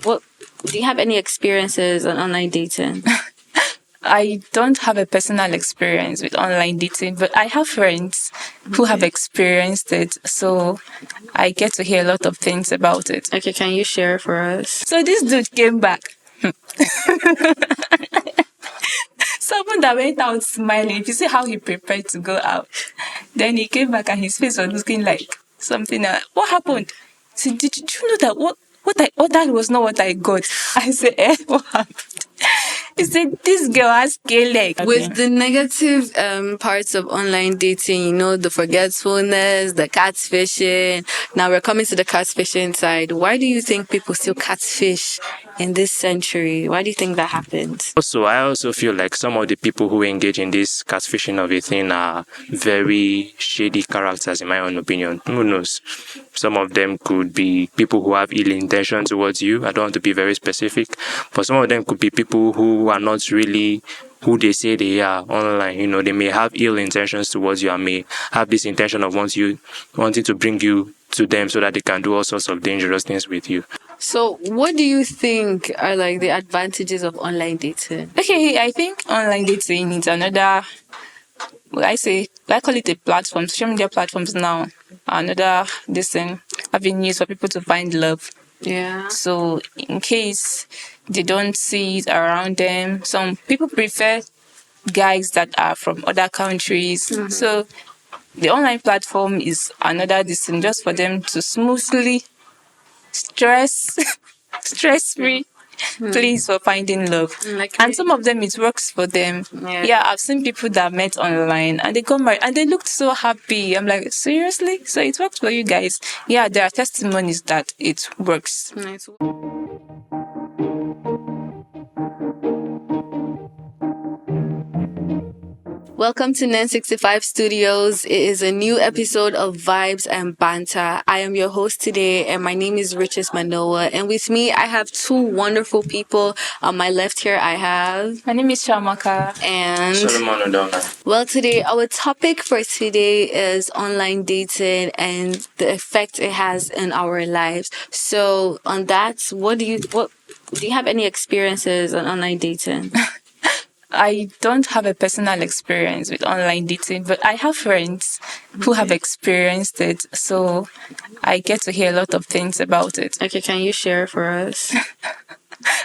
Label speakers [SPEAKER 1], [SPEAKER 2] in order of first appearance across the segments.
[SPEAKER 1] What do you have any experiences on online dating?
[SPEAKER 2] I don't have a personal experience with online dating, but I have friends who have experienced it. So I get to hear a lot of things about it.
[SPEAKER 1] Okay, can you share for us?
[SPEAKER 2] So this dude came back. Someone that went out smiling. If you see how he prepared to go out, then he came back and his face was looking like something. What happened? He said, did you know that what I ordered was not what I got? I said, what happened? He said, this girl has gay leg.
[SPEAKER 1] With the negative parts of online dating, the forgetfulness, the catfishing. Now we're coming to the catfishing side. Why do you think people still catfish in this century? Why do you think that happens?
[SPEAKER 3] Also, I also feel like some of the people who engage in this catfishing of a thing are very shady characters, in my own opinion. Who knows? Some of them could be people who have ill intention towards you. I don't want to be very specific, but some of them could be people who are not really who they say they are online. They may have ill intentions towards you and may have this intention of wanting to bring you to them so that they can do all sorts of dangerous things with you.
[SPEAKER 1] So what do you think are like the advantages of online dating?
[SPEAKER 2] Okay, I think online dating is another, I call it a platform. Social media platforms now are another avenues for people to find love.
[SPEAKER 1] Yeah.
[SPEAKER 2] So in case they don't see it around them, some people prefer guys that are from other countries. Mm-hmm. So the online platform is another just for them to smoothly stress-free place for finding love. And some of them, it works for them. Yeah, I've seen people that met online and they got married and they looked so happy. I'm like, seriously? So it works for you guys? Yeah, there are testimonies that it works.
[SPEAKER 1] Nice. Welcome to Nen65 Studios. It is a new episode of Vibes and Banter. I am your host today, and my name is Riches Manoa. And with me, I have two wonderful people. On my left here, I have...
[SPEAKER 2] My name is Shamaka.
[SPEAKER 1] And...
[SPEAKER 3] Solomon Odona.
[SPEAKER 1] Well, today, our topic for today is online dating and the effect it has in our lives. So, on that, do you have any experiences on online dating?
[SPEAKER 2] I don't have a personal experience with online dating, but I have friends who have experienced it. So I get to hear a lot of things about it.
[SPEAKER 1] Okay, can you share for us?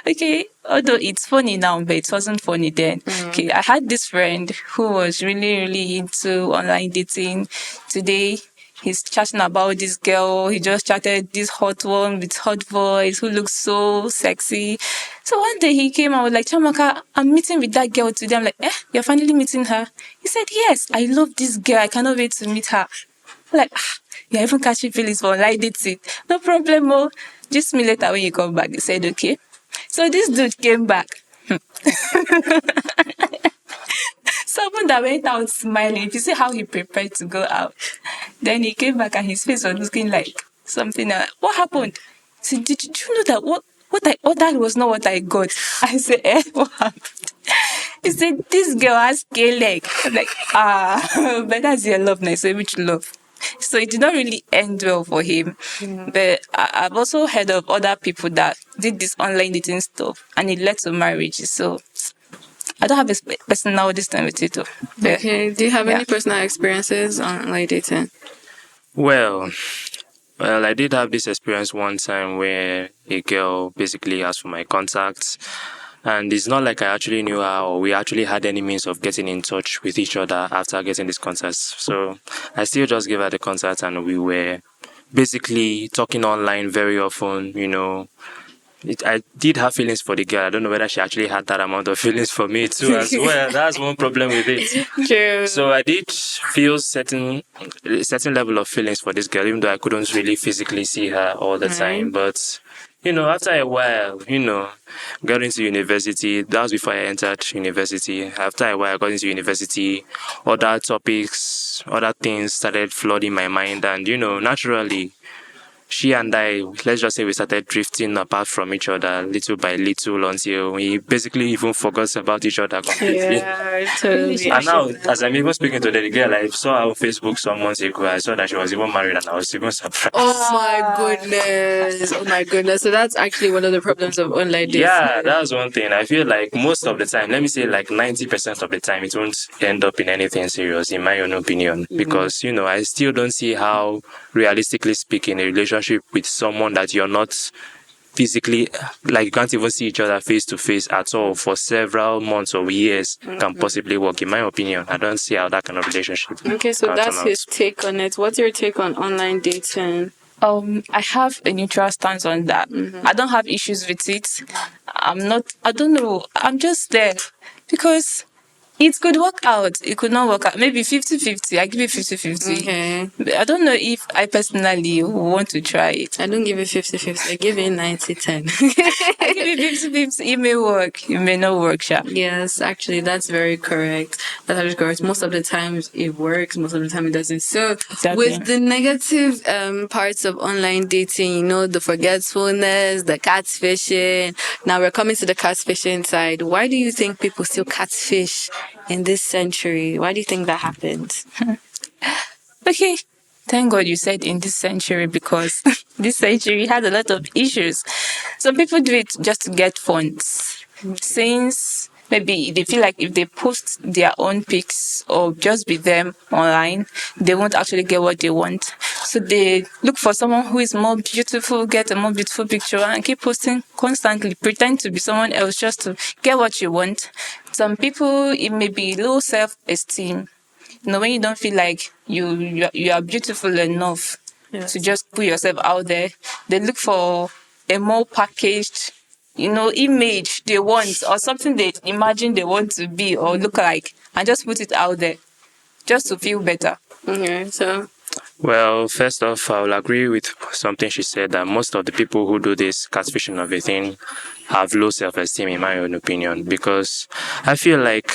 [SPEAKER 2] Okay, although it's funny now, but it wasn't funny then. Okay, I had this friend who was really, really into online dating. Today, he's chatting about this girl. He just chatted this hot one with hot voice who looks so sexy. So one day he came and was like, Chamaka, I'm meeting with that girl today. I'm like, you're finally meeting her? He said, yes, I love this girl. I cannot wait to meet her. I'm like, you're even catching feelings for online dating. No problem, oh. Just me later when you come back. He said, okay. So this dude came back. Someone that went out smiling. If you see how he prepared to go out, then he came back and his face was looking like something. What happened? He said, did you know that what I ordered was not what I got? I said, what happened? He said, this girl has gay leg. I'm like, but that's your love now. I said, which love? So it did not really end well for him. But I've also heard of other people that did this online dating stuff and it led to marriages. So I don't have a personal distance with it. But,
[SPEAKER 1] okay. Do you have any personal experiences on online dating?
[SPEAKER 3] Well, I did have this experience one time where a girl basically asked for my contacts. And it's not like I actually knew her or we actually had any means of getting in touch with each other after getting these contacts. So I still just gave her the contact and we were basically talking online very often, I did have feelings for the girl. I don't know whether she actually had that amount of feelings for me too as well. That's one problem with it.
[SPEAKER 1] True.
[SPEAKER 3] So I did feel certain level of feelings for this girl, even though I couldn't really physically see her all the time. But after a while, got into university. That was before I entered university. After a while, I got into university. Other topics, other things started flooding my mind. And, naturally, she and I, let's just say we started drifting apart from each other little by little until we basically even forgot about each other completely.
[SPEAKER 1] Yeah, totally.
[SPEAKER 3] And now, as I'm even speaking to the girl, I saw her on Facebook some months ago. I saw that she was even married, and I was even surprised.
[SPEAKER 1] Oh my goodness. Oh my goodness. So that's actually one of the problems of online dating.
[SPEAKER 3] Yeah, that's one thing. I feel like most of the time, let me say like 90% of the time, it won't end up in anything serious, in my own opinion. Because, I still don't see how, realistically speaking, a relationship with someone that you're not physically, like you can't even see each other face to face at all for several months or years can possibly work. In my opinion, I don't see how that kind of relationship.
[SPEAKER 1] Okay, so
[SPEAKER 3] can
[SPEAKER 1] that's
[SPEAKER 3] turn
[SPEAKER 1] his
[SPEAKER 3] out.
[SPEAKER 1] take on it. What's your take on online dating?
[SPEAKER 2] I have a neutral stance on that. I don't have issues with it. I don't know. I'm just there because it could work out. It could not work out. Maybe 50-50. I give it 50-50.
[SPEAKER 1] Okay.
[SPEAKER 2] I don't know if I personally want to try it.
[SPEAKER 1] I don't give it 50-50. I give it 90-10.
[SPEAKER 2] I give it 50-50. It may work. It may not work, Sha.
[SPEAKER 1] Yes, actually, that's very correct. That's actually correct. Most of the times it works, most of the time it doesn't. So,
[SPEAKER 2] Exactly.
[SPEAKER 1] with the negative parts of online dating, the forgetfulness, the catfishing. Now we're coming to the catfishing side. Why do you think people still catfish in this century? Why do you think that happened?
[SPEAKER 2] Okay. Thank God you said in this century because this century had a lot of issues. Some people do it just to get funds. Since maybe they feel like if they post their own pics or just be them online, they won't actually get what they want. So they look for someone who is more beautiful, get a more beautiful picture and keep posting constantly, pretend to be someone else just to get what you want. Some people, it may be low self-esteem. When you don't feel like you are beautiful enough to just put yourself out there, they look for a more packaged, image they want or something they imagine they want to be or look like and just put it out there just to feel better.
[SPEAKER 1] Okay, so
[SPEAKER 3] Well, first off, I will agree with something she said that most of the people who do this catfishing of a thing have low self-esteem, in my own opinion, because I feel like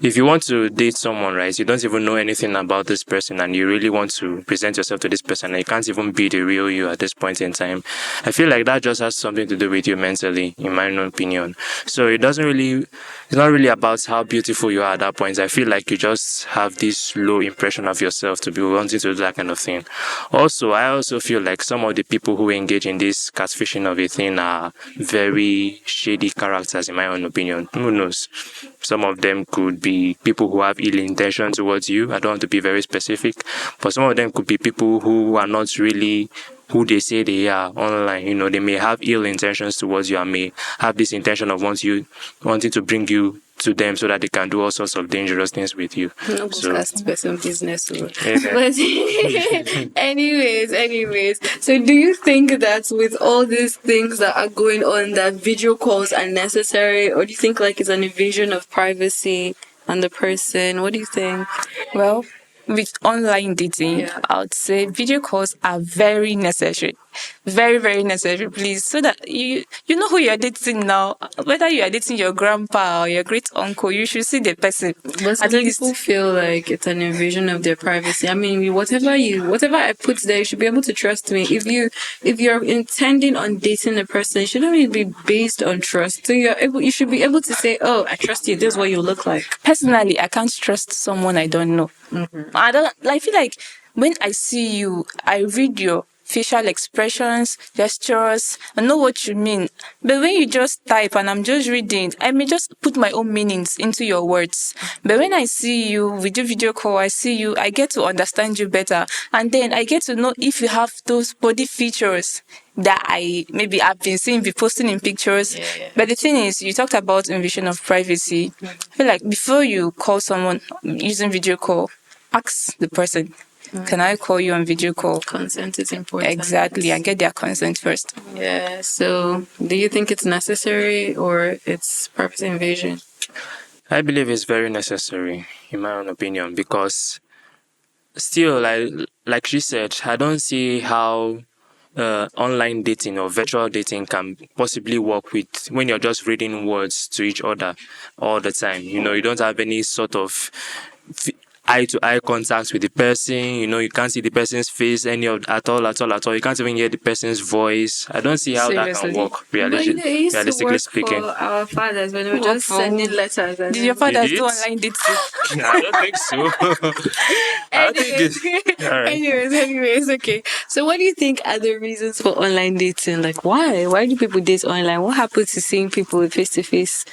[SPEAKER 3] if you want to date someone, right, you don't even know anything about this person and you really want to present yourself to this person and you can't even be the real you at this point in time, I feel like that just has something to do with you mentally, in my own opinion. So it's not really about how beautiful you are at that point. I feel like you just have this low impression of yourself to be wanting to do that kind of thing. Also, I also feel like some of the people who engage in this catfishing of a thing are very shady characters, in my own opinion. Who knows? Some of them could be people who have ill intention towards you. I don't want to be very specific, but some of them could be people who are not really who they say they are online. They may have ill intentions towards you and may have this intention of wanting to bring you to them so that they can do all sorts of dangerous things with you.
[SPEAKER 1] so that's person business.
[SPEAKER 3] Yeah.
[SPEAKER 1] But anyways. So do you think that with all these things that are going on, that video calls are necessary, or do you think like it's an invasion of privacy on the person? What do you think?
[SPEAKER 2] Well, with online dating,
[SPEAKER 1] Yeah.
[SPEAKER 2] I would say video calls are very necessary. Very, very necessary, please. So that you know who you're dating now. Whether you are dating your grandpa or your great uncle, you should see the person.
[SPEAKER 1] But some people feel like it's an invasion of their privacy. I mean, whatever I put there, you should be able to trust me. If you're intending on dating a person, it shouldn't really be based on trust. So you should be able to say, "Oh, I trust you. This is what you look like."
[SPEAKER 2] Personally, I can't trust someone I don't know. I feel like when I see you, I read your facial expressions, gestures, I know what you mean. But when you just type and I'm just reading, I may just put my own meanings into your words. But when I see you, we do video call, I see you, I get to understand you better. And then I get to know if you have those body features that I've been seeing, be posting in pictures.
[SPEAKER 1] Yeah.
[SPEAKER 2] But the thing is, you talked about invasion of privacy. I feel like before you call someone using video call, ask the person, can I call you on video call?
[SPEAKER 1] Consent is important.
[SPEAKER 2] Exactly, and get their consent first.
[SPEAKER 1] Yeah. So, do you think it's necessary or it's privacy invasion?
[SPEAKER 3] I believe it's very necessary, in my own opinion, because still, like she said, I don't see how online dating or virtual dating can possibly work with when you're just reading words to each other all the time. You don't have any sort of eye to eye contact with the person. You can't see the person's face any of at all, at all, at all. You can't even hear the person's voice. I don't see how that can
[SPEAKER 2] Seriously.
[SPEAKER 3] work.
[SPEAKER 1] But it used to
[SPEAKER 3] Realistically
[SPEAKER 1] work
[SPEAKER 3] speaking.
[SPEAKER 1] for our fathers when they were
[SPEAKER 2] Work
[SPEAKER 1] just
[SPEAKER 2] for
[SPEAKER 1] sending
[SPEAKER 2] who?
[SPEAKER 1] letters and
[SPEAKER 2] Did your
[SPEAKER 1] then...
[SPEAKER 3] Did
[SPEAKER 2] fathers do
[SPEAKER 3] it?
[SPEAKER 2] online dating?
[SPEAKER 3] I don't think so. I don't think
[SPEAKER 1] Anyways,
[SPEAKER 3] it. All right.
[SPEAKER 1] anyways, okay. So, what do you think are the reasons for online dating? Like, why? Why do people date online? What happens to seeing people face to face,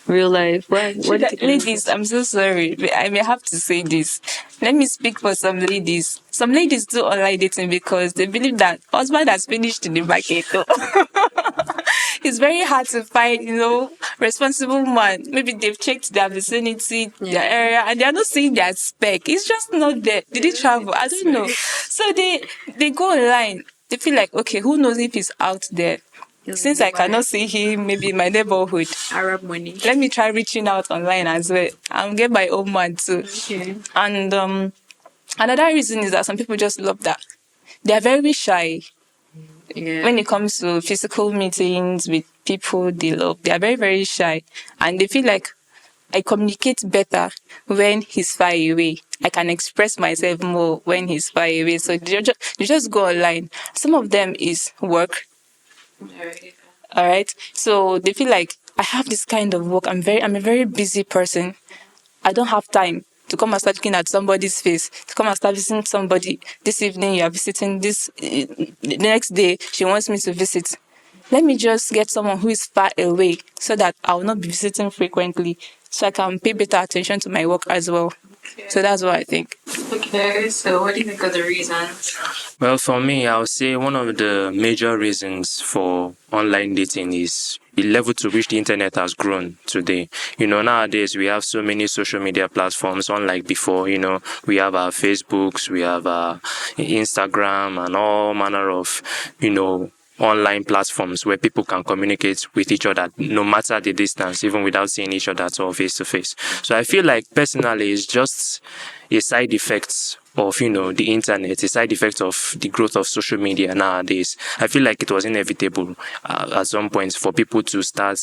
[SPEAKER 1] real life? Why? What do you think?
[SPEAKER 2] Ladies, I'm so sorry. I may have to say this. Let me speak for some ladies. Some ladies do online dating because they believe that husband has finished in the market. It's very hard to find, responsible man. Maybe they've checked their vicinity, their area, and they're not seeing their spec. It's just not there. Did they travel? I don't know. So they go online. They feel like, okay, who knows if he's out there? Since I cannot see him, maybe in my neighborhood,
[SPEAKER 1] Arab money.
[SPEAKER 2] let me try reaching out online as well and get my own man too.
[SPEAKER 1] Okay.
[SPEAKER 2] And another reason is that some people just love that. They are very shy
[SPEAKER 1] Yeah.
[SPEAKER 2] when it comes to physical meetings with people they love. They are very, very shy. And they feel like I communicate better when he's far away. I can express myself more when he's far away. So they just go online. Some of them is work. All right. So they feel like I have this kind of work. I'm a very busy person. I don't have time to come and start looking at somebody's face, to come and start visiting somebody. This evening you are visiting this, the next day she wants me to visit. Let me just get someone who is far away so that I will not be visiting frequently, so I can pay better attention to my work as well. So that's what I think.
[SPEAKER 1] Okay. So, what do you think are the reasons?
[SPEAKER 3] Well, for me, I would say one of the major reasons for online dating is the level to which the internet has grown today. Nowadays we have so many social media platforms, unlike before. We have our Facebooks, we have our Instagram, and all manner of, online platforms where people can communicate with each other no matter the distance, even without seeing each other at all face to face. So I feel like personally it's just a side effect of the internet, a side effect of the growth of social media nowadays. I feel like it was inevitable at some point for people to start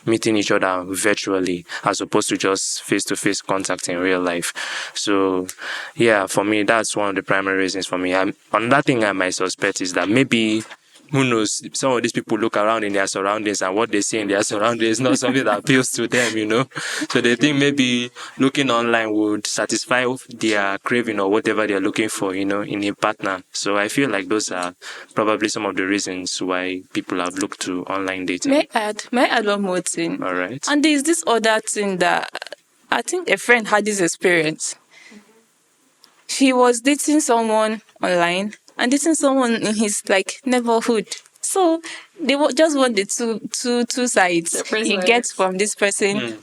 [SPEAKER 3] meeting each other virtually as opposed to just face-to-face contact in real life. So yeah, for me that's one of the primary reasons for me. Another thing I might suspect is that maybe, who knows, some of these people look around in their surroundings and what they see in their surroundings is not something that appeals to them. So they think maybe looking online would satisfy their craving or whatever they're looking for, in a partner. So I feel like those are probably some of the reasons why people have looked to online dating.
[SPEAKER 2] May I add one more thing?
[SPEAKER 3] All right.
[SPEAKER 2] And there's this other thing that I think a friend had this experience. She was dating someone online and dating someone in his neighborhood. So they just want the two sides. You get from this person.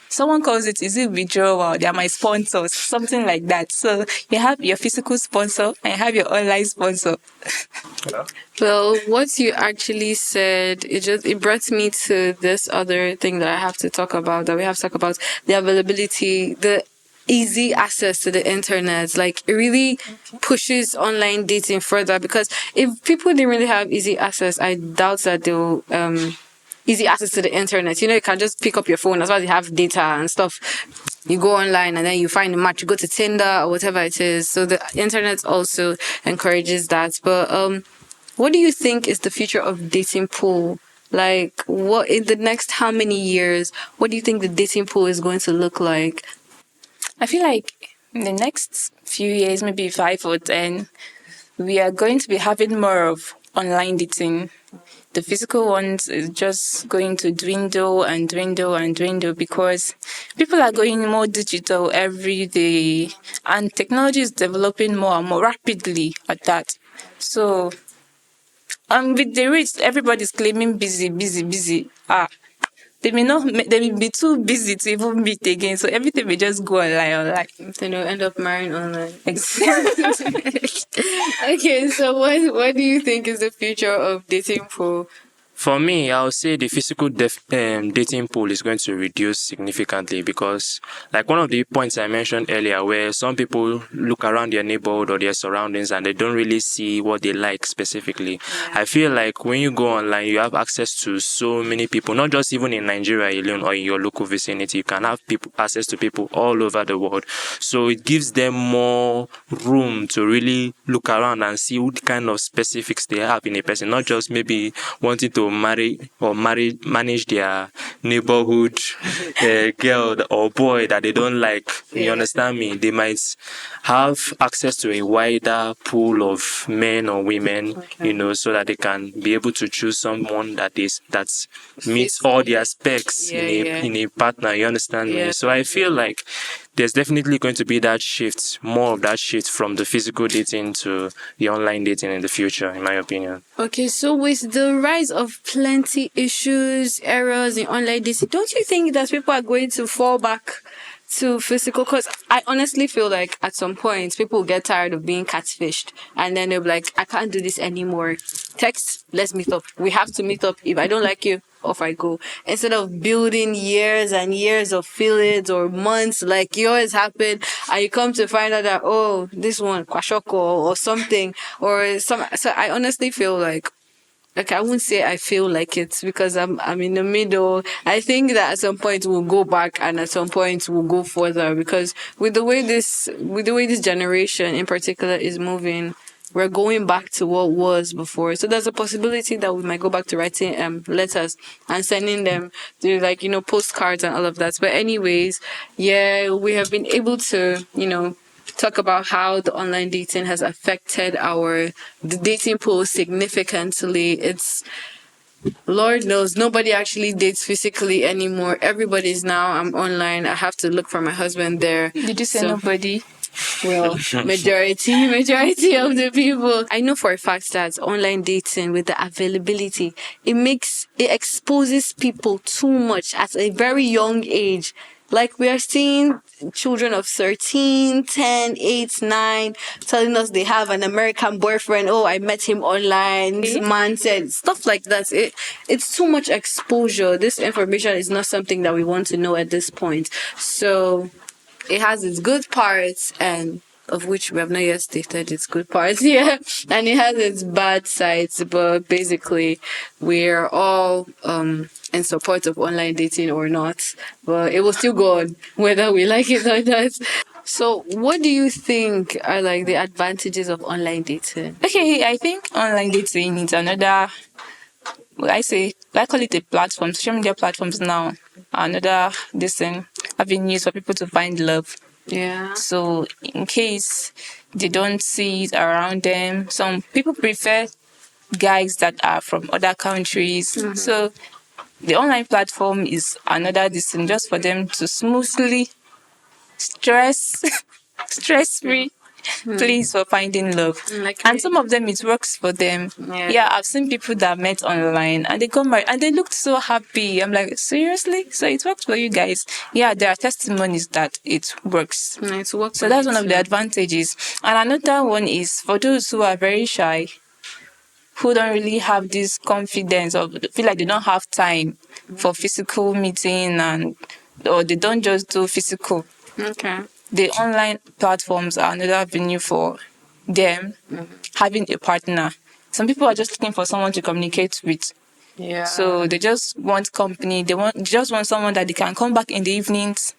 [SPEAKER 2] Someone calls it, is it withdrawal? They are my sponsors, something like that. So you have your physical sponsor and you have your online sponsor.
[SPEAKER 1] Well, what you actually said, it brought me to this other thing that I have to talk about, that we have to talk about, the availability, the easy access to the internet. Like, it really pushes online dating further, because if people didn't really have easy access, I doubt that they'll easy access to the internet. You can just pick up your phone as well as you have data and stuff. You go online and then you find a match. You go to Tinder or whatever it is. So the internet also encourages that. But what do you think is the future of dating pool? Like, what in the next how many years? What do you think the dating pool is going to look like?
[SPEAKER 2] I feel like in the next few years, maybe 5 or 10, we are going to be having more of online dating. The physical ones is just going to dwindle and dwindle and dwindle because people are going more digital every day and technology is developing more and more rapidly at that. So, with the rate everybody's claiming busy, busy, busy. They may be too busy to even meet again, so everything may just go online.
[SPEAKER 1] Then you'll end up marrying online.
[SPEAKER 2] Exactly.
[SPEAKER 1] Okay, so what do you think is the future of dating pool?
[SPEAKER 3] For me, I'll say the physical dating pool is going to reduce significantly because, like one of the points I mentioned earlier, where some people look around their neighborhood or their surroundings and they don't really see what they like specifically. I feel like when you go online, you have access to so many people, not just even in Nigeria alone or in your local vicinity. You can have people access to people all over the world. So it gives them more room to really look around and see what kind of specifics they have in a person, not just maybe wanting to manage their neighborhood girl or boy that they don't like. You understand me? They might have access to a wider pool of men or women, so that they can be able to choose someone that meets all their specs in a partner. You understand me? So I feel like there's definitely going to be that shift, more of that shift from the physical dating to the online dating in the future, in my opinion.
[SPEAKER 1] Okay, so with the rise of plenty issues, errors in online dating, don't you think that people are going to fall back to physical? Because I honestly feel like at some point people will get tired of being catfished and then they'll be like, I can't do this anymore. Text, let's meet up. We have to meet up. If I don't like you, off I go. Instead of building years and years of feelings or months like yours happened, and you come to find out that, oh, this one, kwashoko or something, or some. So I honestly feel like, I wouldn't say I feel like it because I'm in the middle. I think that at some point we'll go back and at some point we'll go further because with the way this generation in particular is moving, we're going back to what was before. So there's a possibility that we might go back to writing letters and sending them to postcards and all of that. But anyways, yeah, we have been able to, talk about how the online dating has affected the dating pool significantly. It's Lord knows nobody actually dates physically anymore. Everybody's now I'm online. I have to look for my husband there.
[SPEAKER 2] Did you say nobody?
[SPEAKER 1] Well, majority of the people. I know for a fact that online dating with the availability, it exposes people too much at a very young age. Like we are seeing children of 13, 10, 8, 9 telling us they have an American boyfriend. Oh, I met him online. This man said stuff like that. It's too much exposure. This information is not something that we want to know at this point. So it has its good parts and of which we have not yet stated its good parts here, and it has its bad sides, but basically we're all in support of online dating or not, but it will still go on whether we like it or not. So what do you think are like the advantages of online dating?
[SPEAKER 2] Okay, I think online dating is another, I call it a platform. Social media platforms now are another avenues for people to find love.
[SPEAKER 1] Yeah.
[SPEAKER 2] So in case they don't see it around them, some people prefer guys that are from other countries. Mm-hmm. So the online platform is another just for them to smoothly stress-free place for finding love. And some of them, it works for them. Yeah, I've seen people that met online and they got married and they looked so happy. I'm like, seriously? So it works for you guys? Yeah, there are testimonies that it works.
[SPEAKER 1] It works.
[SPEAKER 2] So that's one of the advantages. And another one is for those who are very shy, who don't really have this confidence or feel like they don't have time for physical meeting or they don't just do physical.
[SPEAKER 1] Okay.
[SPEAKER 2] The online platforms are another avenue for them having a partner. Some people are just looking for someone to communicate with.
[SPEAKER 1] Yeah.
[SPEAKER 2] So they just want company. They just want someone that they can come back in the evenings.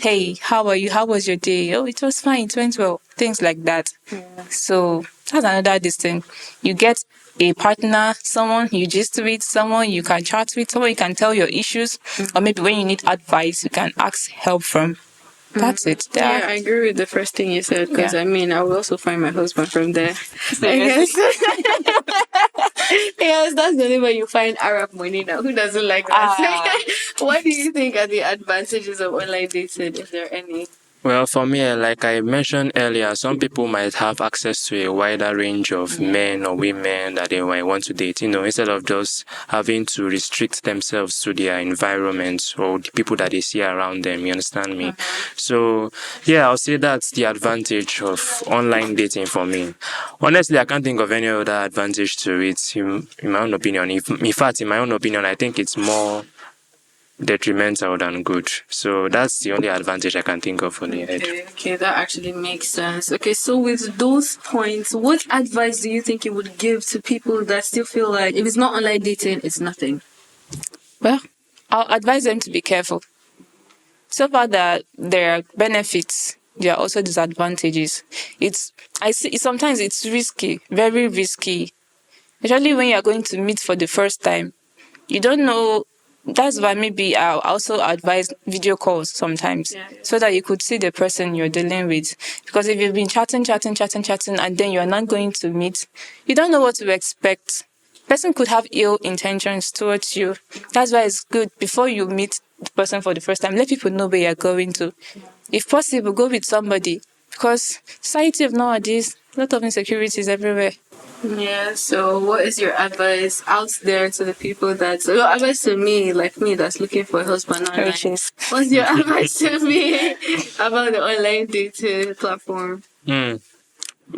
[SPEAKER 2] Hey, how are you? How was your day? Oh, it was fine. It went well. Things like that. Yeah. So that's another thing. You get a partner, someone you gist with, someone you can chat with, someone you can tell your issues, or maybe when you need advice, you can ask help from. That's it.
[SPEAKER 1] Yeah, I agree with the first thing you said because I will also find my husband from there. I guess. Yes, that's the only way you find Arab money now. Who doesn't like that? What do you think are the advantages of online dating? Is there any?
[SPEAKER 3] Well, for me, like I mentioned earlier, some people might have access to a wider range of men or women that they might want to date, instead of just having to restrict themselves to their environment or the people that they see around them. You understand me? So, yeah, I'll say that's the advantage of online dating for me. Honestly, I can't think of any other advantage to it, in my own opinion. In fact, in my own opinion, I think it's more detrimental than good. So that's the only advantage I can think of on the head.
[SPEAKER 1] Okay, that actually makes sense. Okay, so with those points, what advice do you think you would give to people that still feel like if it's not online dating, it's nothing?
[SPEAKER 2] Well, I'll advise them to be careful. So far that there are benefits, there are also disadvantages. I see sometimes it's risky, very risky, especially when you're going to meet for the first time. You don't know. That's why maybe I'll also advise video calls sometimes, so that you could see the person you're dealing with. Because if you've been chatting, and then you're not going to meet, you don't know what to expect. Person could have ill intentions towards you. That's why it's good before you meet the person for the first time, let people know where you're going to. If possible, go with somebody, because society of nowadays, a lot of insecurities everywhere.
[SPEAKER 1] Yeah, so what is your advice out there to the people your advice to me, like me, that's looking for a husband online?
[SPEAKER 2] Riches.
[SPEAKER 1] What's your advice to me about the online dating platform?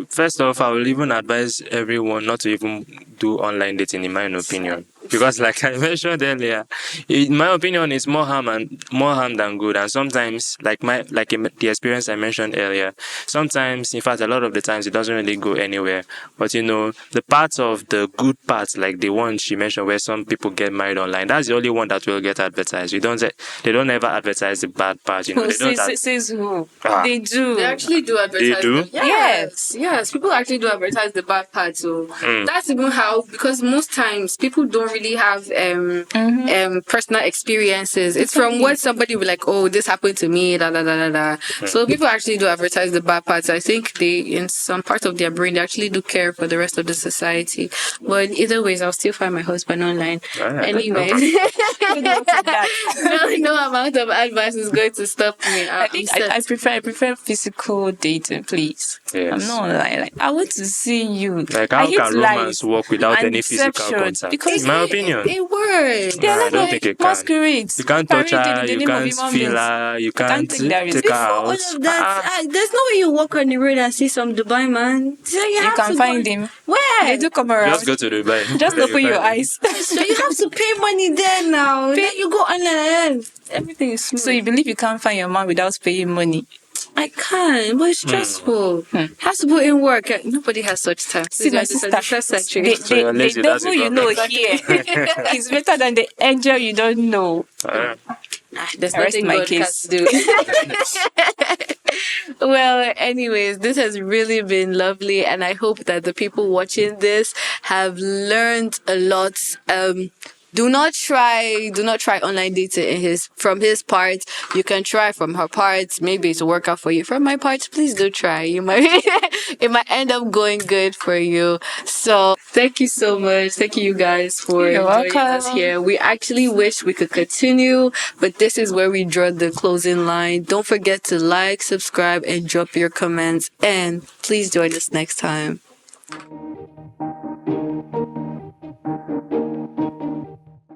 [SPEAKER 3] First off, I will even advise everyone not to even do online dating, in my own opinion, because, like I mentioned earlier, in my opinion, it's more harm than good. And sometimes, the experience I mentioned earlier, sometimes, in fact, a lot of the times, it doesn't really go anywhere. But the parts of the good parts, like the one she mentioned, where some people get married online, that's the only one that will get advertised. They don't ever advertise the bad part. They don't.
[SPEAKER 2] Says who?
[SPEAKER 3] Ah.
[SPEAKER 2] They do.
[SPEAKER 1] They actually do advertise.
[SPEAKER 3] They do?
[SPEAKER 1] Yes, people actually do advertise the bad part. So that's even how, because most times people don't really have personal experiences. It's from what somebody will like, oh, this happened to me, da da da da da. So people actually do advertise the bad parts. I think they, in some part of their brain, they actually do care for the rest of the society. But either ways, I'll still find my husband online. Anyway, no amount of advice is going to stop me.
[SPEAKER 2] I prefer physical dating, please.
[SPEAKER 3] Yes.
[SPEAKER 2] I'm not like I want to see you.
[SPEAKER 3] Like, how can romance work without
[SPEAKER 2] and
[SPEAKER 3] any physical
[SPEAKER 2] deception,
[SPEAKER 3] contact?
[SPEAKER 2] because
[SPEAKER 3] In my opinion,
[SPEAKER 1] it works.
[SPEAKER 2] they are
[SPEAKER 3] I
[SPEAKER 2] not
[SPEAKER 3] don't think it can.
[SPEAKER 2] masquerades.
[SPEAKER 3] You can't touch
[SPEAKER 2] parading
[SPEAKER 3] her,
[SPEAKER 2] in the
[SPEAKER 3] you
[SPEAKER 2] name of
[SPEAKER 3] can't
[SPEAKER 2] human
[SPEAKER 3] feel
[SPEAKER 2] beings.
[SPEAKER 3] her, you
[SPEAKER 2] can't
[SPEAKER 3] can't
[SPEAKER 2] take that risk.
[SPEAKER 3] take her
[SPEAKER 1] All
[SPEAKER 3] out.
[SPEAKER 1] of that, there's no way you walk on the road and see some Dubai man. So you have
[SPEAKER 2] can
[SPEAKER 1] to
[SPEAKER 2] find
[SPEAKER 1] go,
[SPEAKER 2] him.
[SPEAKER 1] Where?
[SPEAKER 2] They do come around.
[SPEAKER 3] Just go to Dubai.
[SPEAKER 2] Just
[SPEAKER 3] Then
[SPEAKER 2] open
[SPEAKER 3] you
[SPEAKER 2] your
[SPEAKER 3] find
[SPEAKER 2] eyes.
[SPEAKER 1] So you have to pay money there now. Then you go online. Everything is smooth.
[SPEAKER 2] So you believe you can't find your man without paying money?
[SPEAKER 1] I can, but it's stressful. Has to put in work. Nobody has such time.
[SPEAKER 2] See, my
[SPEAKER 1] This is
[SPEAKER 2] sister,
[SPEAKER 1] the first century.
[SPEAKER 3] So you're
[SPEAKER 2] the
[SPEAKER 3] lazy, that's the
[SPEAKER 2] devil you know
[SPEAKER 3] problem.
[SPEAKER 2] here is better than the angel you don't know.
[SPEAKER 1] There's
[SPEAKER 2] I rest
[SPEAKER 1] nothing
[SPEAKER 2] my
[SPEAKER 1] God
[SPEAKER 2] case.
[SPEAKER 1] can do. Well, anyways, this has really been lovely, and I hope that the people watching this have learned a lot. Do not try online dating from his part. You can try from her part. Maybe it's a workout for you. From my part, please do try. You might it might end up going good for you. So thank you so much. Thank you guys for
[SPEAKER 2] You're
[SPEAKER 1] joining us
[SPEAKER 2] welcome.
[SPEAKER 1] here. We actually wish we could continue, but this is where we draw the closing line. Don't forget to like, subscribe, and drop your comments. And please join us next time.